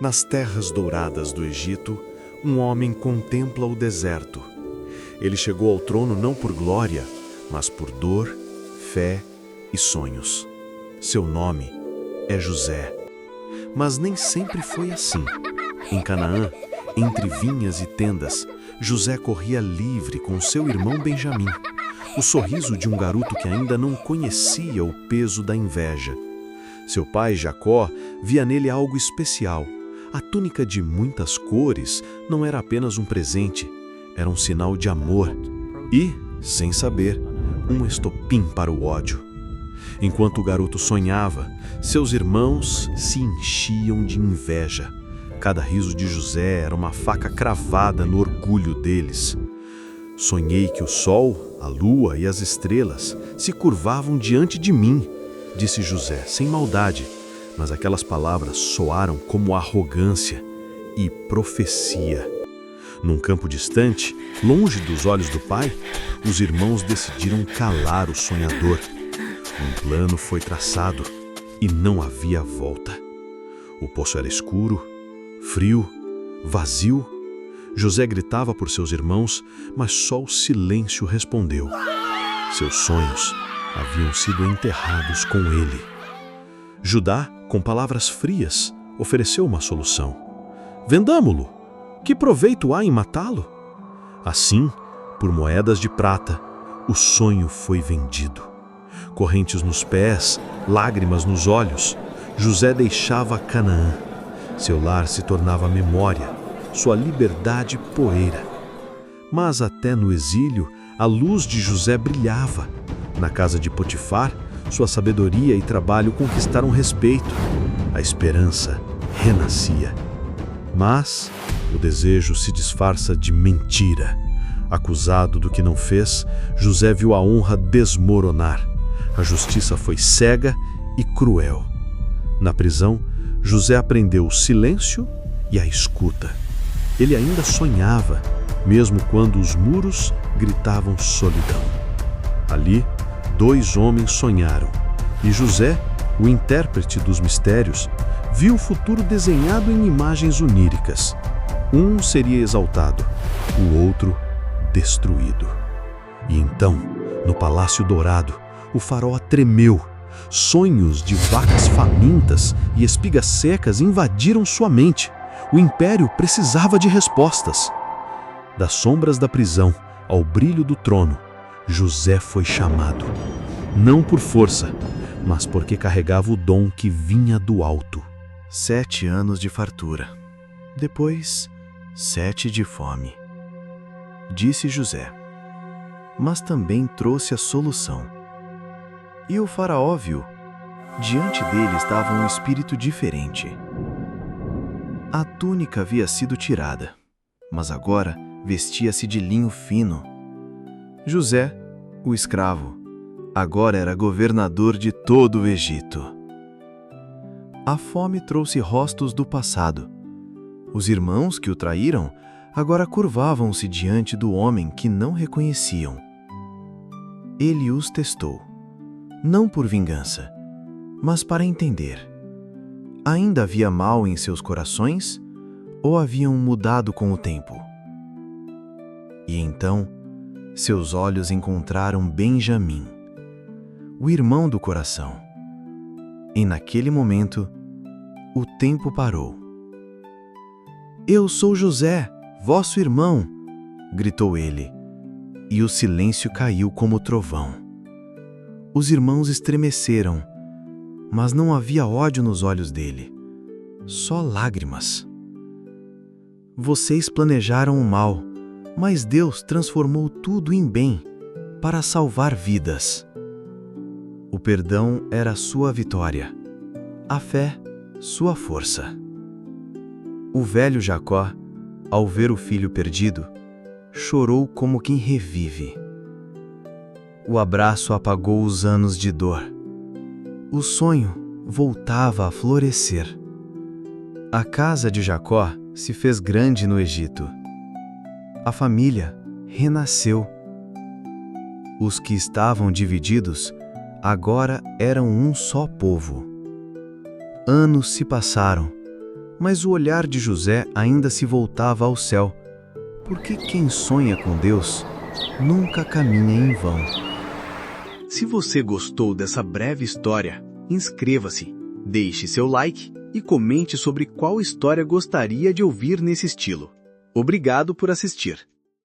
Nas terras douradas do Egito, um homem contempla o deserto. Ele chegou ao trono não por glória, mas por dor, fé e sonhos. Seu nome é José. Mas nem sempre foi assim. Em Canaã, entre vinhas e tendas, José corria livre com seu irmão Benjamim, o sorriso de um garoto que ainda não conhecia o peso da inveja. Seu pai, Jacó, via nele algo especial. A túnica de muitas cores não era apenas um presente, era um sinal de amor e, sem saber, um estopim para o ódio. Enquanto o garoto sonhava, seus irmãos se enchiam de inveja. Cada riso de José era uma faca cravada no orgulho deles. Sonhei que o sol, a lua e as estrelas se curvavam diante de mim, disse José, sem maldade. Mas aquelas palavras soaram como arrogância e profecia. Num campo distante, longe dos olhos do pai, os irmãos decidiram calar o sonhador. Um plano foi traçado e não havia volta. O poço era escuro, frio, vazio. José gritava por seus irmãos, mas só o silêncio respondeu. Seus sonhos haviam sido enterrados com ele. Judá, com palavras frias, ofereceu uma solução. Vendamo-lo. Que proveito há em matá-lo? Assim, por moedas de prata, o sonho foi vendido. Correntes nos pés, lágrimas nos olhos, José deixava Canaã. Seu lar se tornava memória, sua liberdade poeira. Mas até no exílio, a luz de José brilhava. Na casa de Potifar, sua sabedoria e trabalho conquistaram respeito. A esperança renascia. Mas o desejo se disfarça de mentira. Acusado do que não fez, José viu a honra desmoronar. A justiça foi cega e cruel. Na prisão, José aprendeu o silêncio e a escuta. Ele ainda sonhava, mesmo quando os muros gritavam solidão. Ali, 2 homens sonharam, e José, o intérprete dos mistérios, viu o futuro desenhado em imagens oníricas. Um seria exaltado, o outro destruído. E então, no Palácio Dourado, o faraó tremeu. Sonhos de vacas famintas e espigas secas invadiram sua mente. O império precisava de respostas. Das sombras da prisão ao brilho do trono, José foi chamado. Não por força, mas porque carregava o dom que vinha do alto. 7 anos de fartura. Depois, 7 de fome. Disse José. Mas também trouxe a solução. E o faraó viu. Diante dele estava um espírito diferente. A túnica havia sido tirada, mas agora vestia-se de linho fino. José, o escravo, agora era governador de todo o Egito. A fome trouxe rostos do passado. Os irmãos que o traíram agora curvavam-se diante do homem que não reconheciam. Ele os testou, não por vingança, mas para entender. Ainda havia mal em seus corações ou haviam mudado com o tempo? E então, seus olhos encontraram Benjamim, o irmão do coração. E naquele momento, o tempo parou. Eu sou José, vosso irmão, gritou ele, e o silêncio caiu como trovão. Os irmãos estremeceram, mas não havia ódio nos olhos dele, só lágrimas. Vocês planejaram o mal, mas Deus transformou tudo em bem, para salvar vidas. O perdão era sua vitória, a fé, sua força. O velho Jacó, ao ver o filho perdido, chorou como quem revive. O abraço apagou os anos de dor. O sonho voltava a florescer. A casa de Jacó se fez grande no Egito. A família renasceu. Os que estavam divididos agora eram um só povo. Anos se passaram, mas o olhar de José ainda se voltava ao céu, porque quem sonha com Deus nunca caminha em vão. Se você gostou dessa breve história, inscreva-se, deixe seu like e comente sobre qual história gostaria de ouvir nesse estilo. Obrigado por assistir.